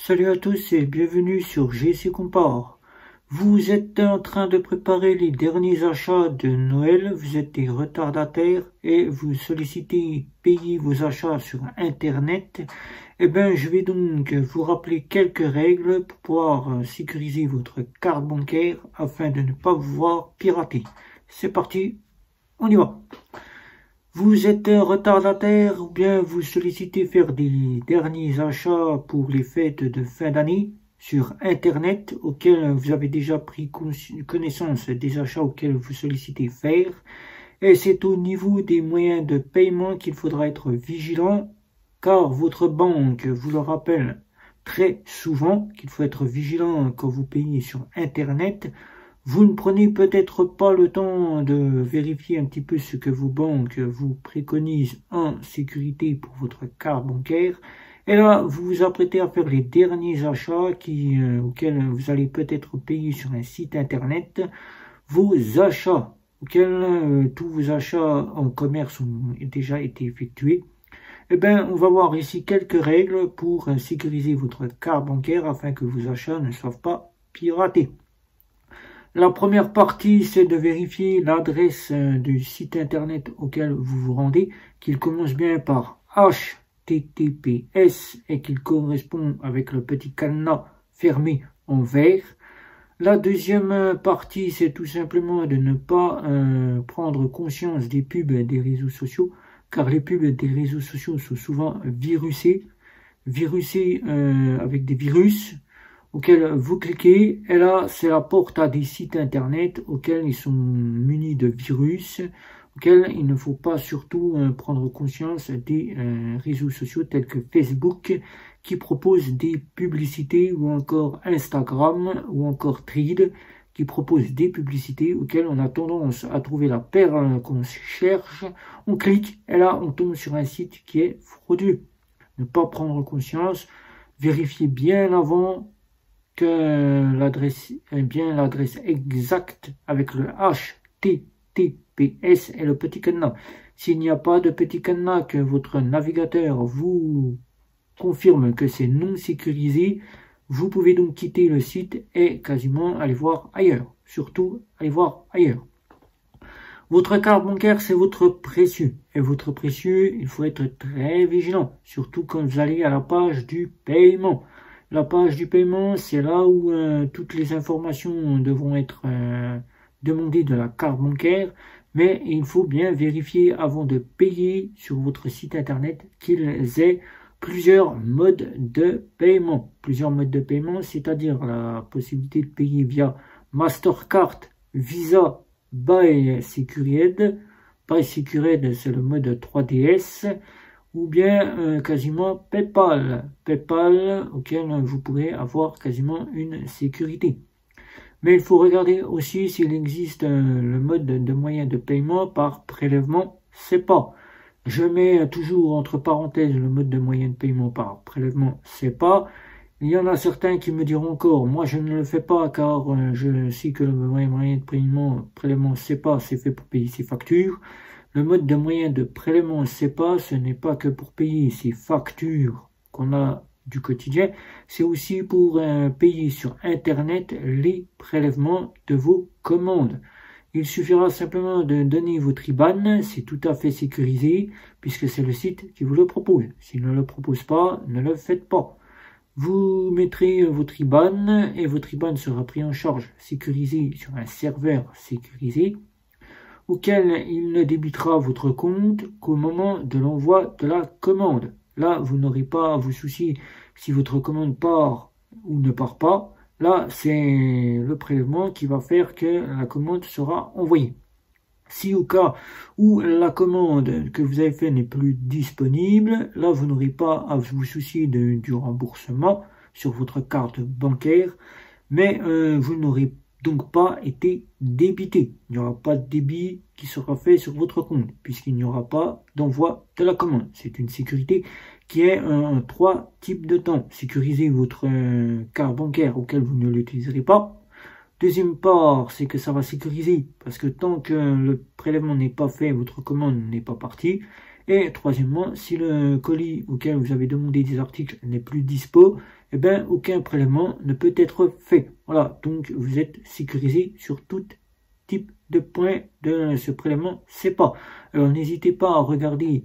Salut à tous et bienvenue sur GC Compare. Vous êtes en train de préparer les derniers achats de Noël, vous êtes des retardataires et vous sollicitez payer vos achats sur Internet. Eh bien, je vais donc vous rappeler quelques règles pour pouvoir sécuriser votre carte bancaire afin de ne pas vous voir pirater. C'est parti, on y va. Vous êtes un retardataire ou bien vous sollicitez faire des derniers achats pour les fêtes de fin d'année sur Internet auxquels vous avez déjà pris connaissance des achats auxquels vous sollicitez faire. Et c'est au niveau des moyens de paiement qu'il faudra être vigilant car votre banque vous le rappelle très souvent qu'il faut être vigilant quand vous payez sur Internet. Vous ne prenez peut-être pas le temps de vérifier un petit peu ce que vos banques vous préconisent en sécurité pour votre carte bancaire. Et là, vous vous apprêtez à faire les derniers achats auxquels vous allez peut-être payer sur un site internet. Vos achats, tous vos achats en commerce ont déjà été effectués. Eh bien, on va voir ici quelques règles pour sécuriser votre carte bancaire afin que vos achats ne soient pas piratés. La première partie, c'est de vérifier l'adresse du site internet auquel vous vous rendez, qu'il commence bien par HTTPS et qu'il correspond avec le petit cadenas fermé en vert. La deuxième partie, c'est tout simplement de ne pas prendre conscience des pubs des réseaux sociaux, car les pubs des réseaux sociaux sont souvent virusées avec des virus auquel vous cliquez, et là c'est la porte à des sites internet auxquels ils sont munis de virus, auxquels il ne faut pas surtout prendre conscience des réseaux sociaux tels que Facebook qui proposent des publicités, ou encore Instagram ou encore Threads qui proposent des publicités auxquelles on a tendance à trouver la perle qu'on cherche. On clique et là on tombe sur un site qui est frauduleux. Ne pas prendre conscience, vérifier bien avant que l'adresse est bien l'adresse exacte avec le HTTPS et le petit cadenas. S'il n'y a pas de petit cadenas, que votre navigateur vous confirme que c'est non sécurisé, vous pouvez donc quitter le site et quasiment aller voir ailleurs. Surtout, aller voir ailleurs. Votre carte bancaire, c'est votre précieux. Et votre précieux, il faut être très vigilant, surtout quand vous allez à la page du paiement. La page du paiement, c'est là où toutes les informations devront être demandées de la carte bancaire, mais il faut bien vérifier avant de payer sur votre site internet qu'ils aient plusieurs modes de paiement. Plusieurs modes de paiement, c'est-à-dire la possibilité de payer via Mastercard, Visa, by Secured. By Secured, c'est le mode 3DS. Ou bien quasiment PayPal, auquel vous pourrez avoir quasiment une sécurité. Mais il faut regarder aussi s'il existe le mode de moyen de paiement par prélèvement SEPA. Je mets toujours entre parenthèses le mode de moyen de paiement par prélèvement SEPA. Il y en a certains qui me diront encore, moi je ne le fais pas car je sais que le moyen de prélèvement SEPA c'est fait pour payer ses factures. Le mode de moyen de prélèvement SEPA, ce n'est pas que pour payer ces factures qu'on a du quotidien, c'est aussi pour payer sur Internet les prélèvements de vos commandes. Il suffira simplement de donner votre IBAN, c'est tout à fait sécurisé, puisque c'est le site qui vous le propose. S'il ne le propose pas, ne le faites pas. Vous mettrez votre IBAN et votre IBAN sera pris en charge, sécurisé sur un serveur sécurisé, auquel il ne débitera votre compte qu'au moment de l'envoi de la commande. Là, vous n'aurez pas à vous soucier si votre commande part ou ne part pas. Là, c'est le prélèvement qui va faire que la commande sera envoyée. Si au cas où la commande que vous avez faite n'est plus disponible, là, vous n'aurez pas à vous soucier du remboursement sur votre carte bancaire, mais vous n'aurez donc pas été débité. Il n'y aura pas de débit qui sera fait sur votre compte, puisqu'il n'y aura pas d'envoi de la commande. C'est une sécurité qui est en 3 types de temps. Sécuriser votre carte bancaire auquel vous ne l'utiliserez pas. Deuxième part, c'est que ça va sécuriser, parce que tant que le prélèvement n'est pas fait, votre commande n'est pas partie. Et troisièmement, si le colis auquel vous avez demandé des articles n'est plus dispo, eh bien, aucun prélèvement ne peut être fait. Voilà, donc vous êtes sécurisé sur tout type de point de ce prélèvement SEPA. Alors n'hésitez pas à regarder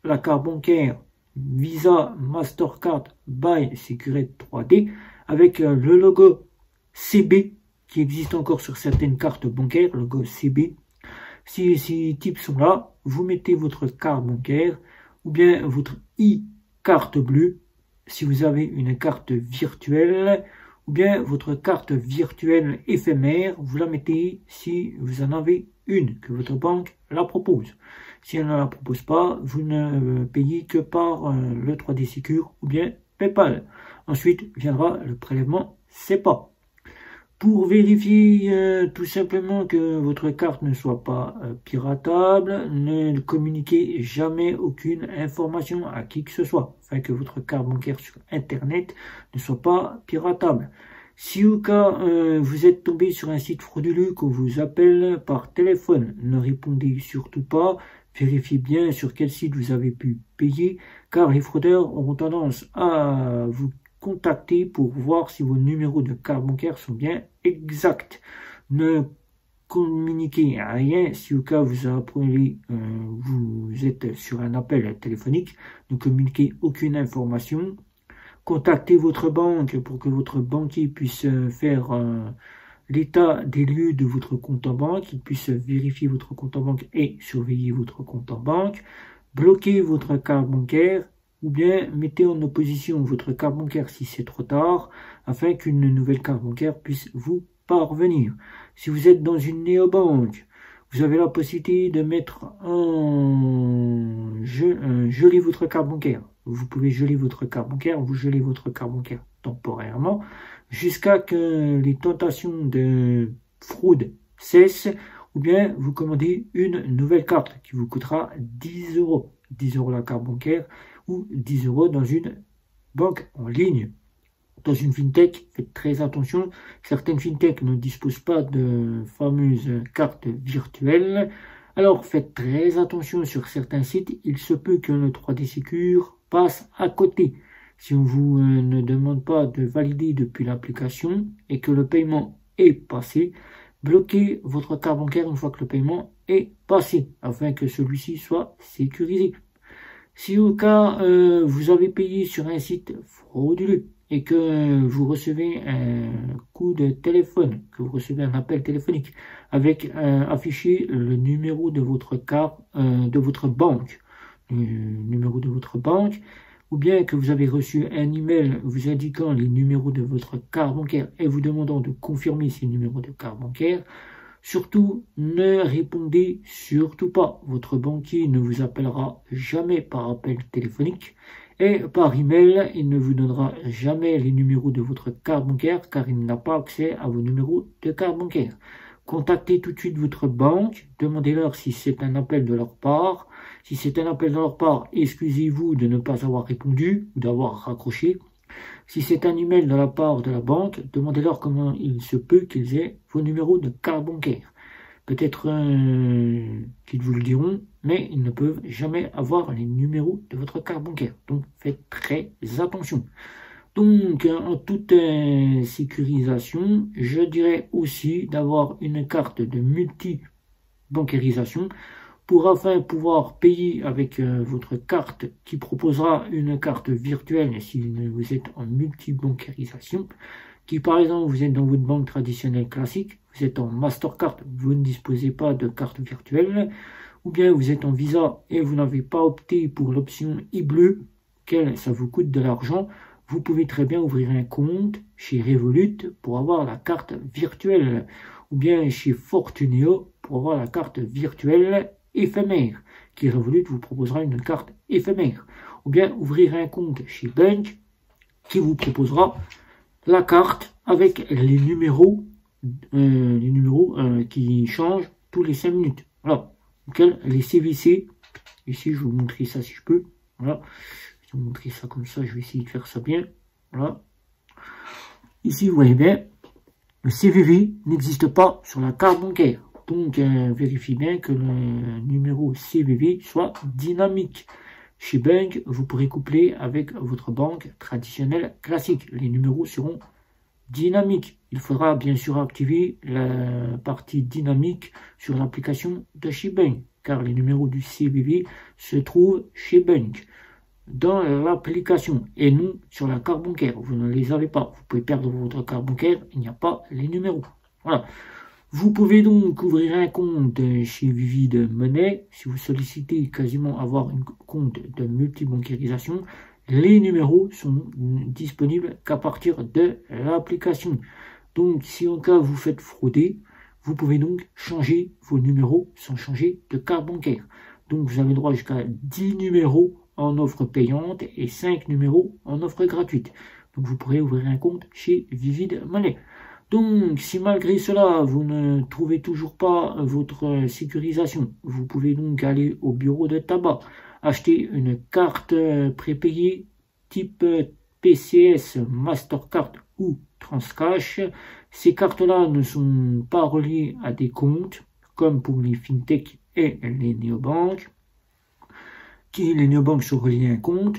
la carte bancaire Visa Mastercard by Securite 3D avec le logo CB qui existe encore sur certaines cartes bancaires, le logo CB. Si ces types sont là, vous mettez votre carte bancaire ou bien votre carte bleue si vous avez une carte virtuelle ou bien votre carte virtuelle éphémère, vous la mettez si vous en avez une, que votre banque la propose. Si elle ne la propose pas, vous ne payez que par le 3D Secure ou bien PayPal. Ensuite viendra le prélèvement SEPA. Pour vérifier tout simplement que votre carte ne soit pas piratable, ne communiquez jamais aucune information à qui que ce soit, afin que votre carte bancaire sur Internet ne soit pas piratable. Si au cas vous êtes tombé sur un site frauduleux qu'on vous appelle par téléphone, ne répondez surtout pas, vérifiez bien sur quel site vous avez pu payer, car les fraudeurs auront tendance à vous contacter pour voir si vos numéros de carte bancaire sont bien exacts. Ne communiquez rien si au cas vous appelez, vous êtes sur un appel téléphonique. Ne communiquez aucune information. Contactez votre banque pour que votre banquier puisse faire l'état des lieux de votre compte en banque, qu'il puisse vérifier votre compte en banque et surveiller votre compte en banque. Bloquez votre carte bancaire ou bien mettez en opposition votre carte bancaire si c'est trop tard, afin qu'une nouvelle carte bancaire puisse vous parvenir. Si vous êtes dans une néobanque, vous avez la possibilité de mettre geler votre carte bancaire. Vous pouvez geler votre carte bancaire, vous gelez votre carte bancaire temporairement, jusqu'à que les tentations de fraude cessent, ou bien vous commandez une nouvelle carte qui vous coûtera 10 €. 10 € la carte bancaire, ou 10 € dans une banque en ligne. Dans une fintech, faites très attention. Certaines fintechs ne disposent pas de fameuses cartes virtuelles. Alors faites très attention sur certains sites. Il se peut que le 3D Secure passe à côté. Si on vous ne demande pas de valider depuis l'application et que le paiement est passé, bloquez votre carte bancaire une fois que le paiement est passé, afin que celui-ci soit sécurisé. Si au cas vous avez payé sur un site frauduleux et que vous recevez un coup de téléphone, que vous recevez un appel téléphonique avec affiché le numéro de votre carte, de votre banque, le numéro de votre banque, ou bien que vous avez reçu un email vous indiquant les numéros de votre carte bancaire et vous demandant de confirmer ces numéros de carte bancaire, surtout, ne répondez surtout pas. Votre banquier ne vous appellera jamais par appel téléphonique et par email, il ne vous donnera jamais les numéros de votre carte bancaire car il n'a pas accès à vos numéros de carte bancaire. Contactez tout de suite votre banque, demandez-leur si c'est un appel de leur part. Si c'est un appel de leur part, excusez-vous de ne pas avoir répondu ou d'avoir raccroché. Si c'est un email de la part de la banque, demandez-leur comment il se peut qu'ils aient vos numéros de carte bancaire. Peut-être qu'ils vous le diront, mais ils ne peuvent jamais avoir les numéros de votre carte bancaire. Donc faites très attention. Donc en toute sécurisation, je dirais aussi d'avoir une carte de multi-bancarisation pour enfin pouvoir payer avec votre carte qui proposera une carte virtuelle si vous êtes en multi-bancarisation, qui par exemple vous êtes dans votre banque traditionnelle classique, vous êtes en Mastercard, vous ne disposez pas de carte virtuelle, ou bien vous êtes en Visa et vous n'avez pas opté pour l'option e-bleu, quel ça vous coûte de l'argent, vous pouvez très bien ouvrir un compte chez Revolut pour avoir la carte virtuelle, ou bien chez Fortuneo pour avoir la carte virtuelle éphémère, qui Revolut vous proposera une carte éphémère, ou bien ouvrir un compte chez Bank qui vous proposera la carte avec les numéros qui changent tous les 5 minutes. Voilà, donc les CVC, ici je vais vous montrer ça si je peux, voilà, je vais vous montrer ça comme ça, je vais essayer de faire ça bien, voilà, ici vous voyez bien, le CVV n'existe pas sur la carte bancaire. Donc, vérifiez bien que le numéro CVV soit dynamique. chez Bank, vous pourrez coupler avec votre banque traditionnelle classique. Les numéros seront dynamiques. Il faudra bien sûr activer la partie dynamique sur l'application de chez Bank, car les numéros du CVV se trouvent chez Bank dans l'application et non sur la carte bancaire. Vous ne les avez pas. Vous pouvez perdre votre carte bancaire, il n'y a pas les numéros. Voilà. Vous pouvez donc ouvrir un compte chez Vivid Money. Si vous sollicitez quasiment avoir un compte de multibancarisation, les numéros sont disponibles qu'à partir de l'application. Donc, si en cas vous faites frauder, vous pouvez donc changer vos numéros sans changer de carte bancaire. Donc, vous avez droit jusqu'à 10 numéros en offre payante et 5 numéros en offre gratuite. Donc, vous pourrez ouvrir un compte chez Vivid Money. Donc, si malgré cela, vous ne trouvez toujours pas votre sécurisation, vous pouvez donc aller au bureau de tabac, acheter une carte prépayée type PCS, Mastercard ou Transcash. Ces cartes-là ne sont pas reliées à des comptes, comme pour les fintech et les néobanques. Les néobanques sont reliées à un compte,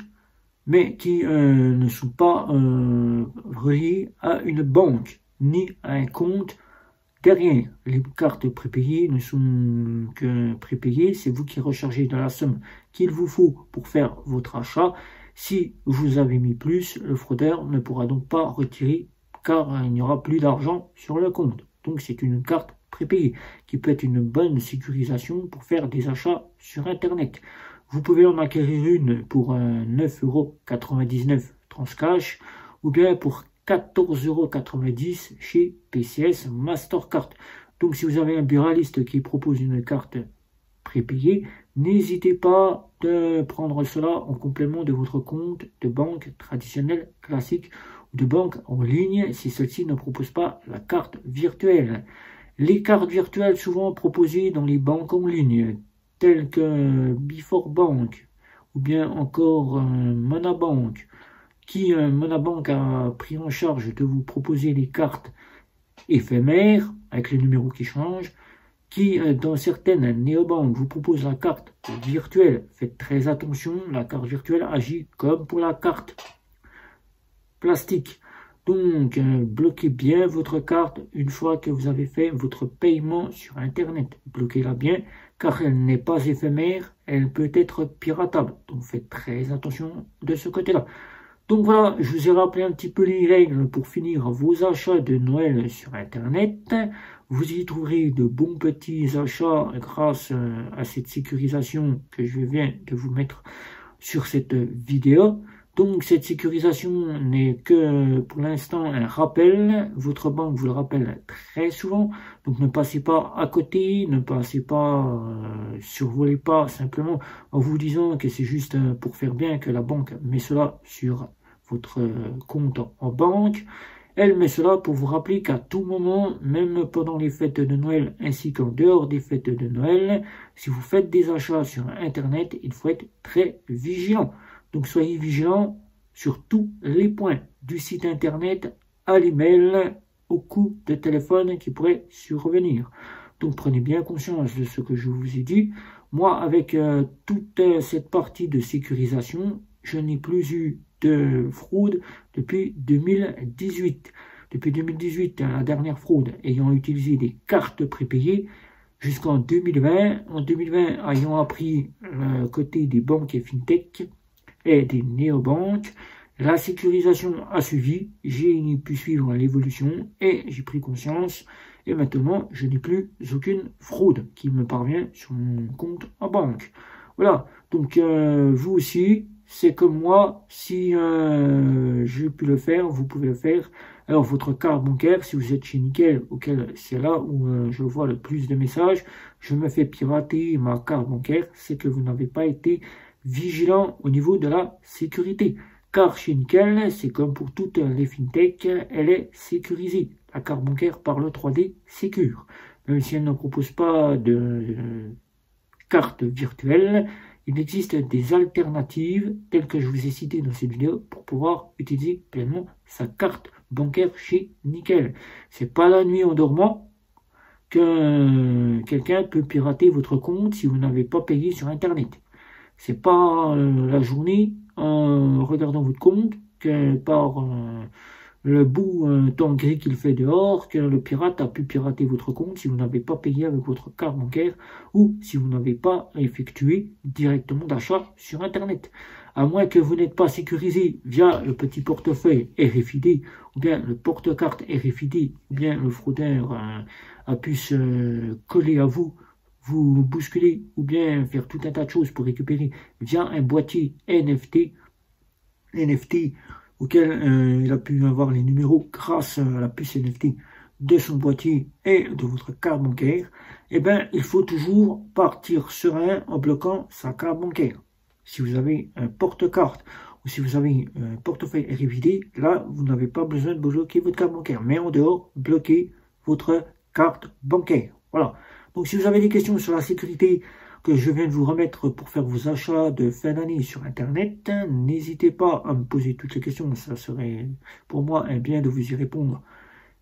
mais qui ne sont pas reliées à une banque ni à un compte derrière. Les cartes prépayées ne sont que prépayées, c'est vous qui rechargez de la somme qu'il vous faut pour faire votre achat. Si vous avez mis plus, le fraudeur ne pourra donc pas retirer car il n'y aura plus d'argent sur le compte. Donc c'est une carte prépayée qui peut être une bonne sécurisation pour faire des achats sur Internet. Vous pouvez en acquérir une pour 9,99 € Transcash ou bien pour 14,90 € chez PCS Mastercard. Donc si vous avez un buraliste qui propose une carte prépayée, n'hésitez pas de prendre cela en complément de votre compte de banque traditionnelle classique ou de banque en ligne si celle-ci ne propose pas la carte virtuelle. Les cartes virtuelles souvent proposées dans les banques en ligne telles que Before Bank ou bien encore Monabank, Monabank a pris en charge de vous proposer les cartes éphémères avec les numéros qui changent, qui dans certaines néobanques vous proposent la carte virtuelle. Faites très attention, la carte virtuelle agit comme pour la carte plastique. Donc bloquez bien votre carte une fois que vous avez fait votre paiement sur Internet. Bloquez-la bien car elle n'est pas éphémère, elle peut être piratable. Donc faites très attention de ce côté-là. Donc voilà, je vous ai rappelé un petit peu les règles pour finir vos achats de Noël sur Internet. Vous y trouverez de bons petits achats grâce à cette sécurisation que je viens de vous mettre sur cette vidéo. Donc cette sécurisation n'est que pour l'instant un rappel. Votre banque vous le rappelle très souvent. Donc ne passez pas à côté, ne passez pas, survolez pas simplement en vous disant que c'est juste pour faire bien que la banque met cela sur votre compte en banque. Elle met cela pour vous rappeler qu'à tout moment, même pendant les fêtes de Noël ainsi qu'en dehors des fêtes de Noël, si vous faites des achats sur Internet, il faut être très vigilant. Donc soyez vigilants sur tous les points, du site Internet à l'email, au coup de téléphone qui pourrait survenir. Donc prenez bien conscience de ce que je vous ai dit. Moi, avec toute cette partie de sécurisation, je n'ai plus eu de fraude depuis 2018. Depuis 2018, la dernière fraude ayant utilisé des cartes prépayées, jusqu'en 2020. En 2020, ayant appris le côté des banques et fintech et des néobanques, la sécurisation a suivi, j'ai pu suivre l'évolution et j'ai pris conscience et maintenant je n'ai plus aucune fraude qui me parvient sur mon compte en banque. Voilà, donc vous aussi, c'est comme moi, si j'ai pu le faire, vous pouvez le faire. Alors votre carte bancaire, si vous êtes chez Nickel, auquel c'est là où je vois le plus de messages, je me fais pirater ma carte bancaire, c'est que vous n'avez pas été vigilant au niveau de la sécurité. Car chez Nickel, c'est comme pour toutes les fintech, elle est sécurisée. La carte bancaire par le 3D Secure. Même si elle ne propose pas de carte virtuelle, il existe des alternatives telles que je vous ai citées dans cette vidéo pour pouvoir utiliser pleinement sa carte bancaire chez Nickel. C'est pas la nuit en dormant que quelqu'un peut pirater votre compte si vous n'avez pas payé sur Internet. C'est pas la journée en regardant votre compte que par le bout temps gris qu'il fait dehors que le pirate a pu pirater votre compte si vous n'avez pas payé avec votre carte bancaire ou si vous n'avez pas effectué directement d'achat sur Internet. À moins que vous n'êtes pas sécurisé via le petit portefeuille RFID ou bien le porte-carte RFID ou bien le fraudeur a pu se coller à vous, vous bousculer ou bien faire tout un tas de choses pour récupérer via un boîtier NFT auquel il a pu avoir les numéros grâce à la puce NFT de son boîtier et de votre carte bancaire, eh bien, il faut toujours partir serein en bloquant sa carte bancaire. Si vous avez un porte-carte ou si vous avez un portefeuille RFID, là, vous n'avez pas besoin de bloquer votre carte bancaire. Mais en dehors, bloquez votre carte bancaire. Voilà. Donc, si vous avez des questions sur la sécurité que je viens de vous remettre pour faire vos achats de fin d'année sur Internet, n'hésitez pas à me poser toutes les questions. Ça serait pour moi un bien de vous y répondre.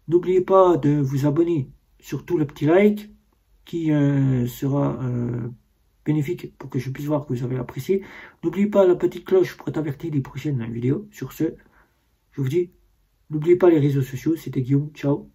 N'oubliez pas de vous abonner, surtout le petit like qui sera bénéfique pour que je puisse voir que vous avez apprécié. N'oubliez pas la petite cloche pour être averti des prochaines vidéos. Sur ce, je vous dis, n'oubliez pas les réseaux sociaux. C'était Guillaume. Ciao.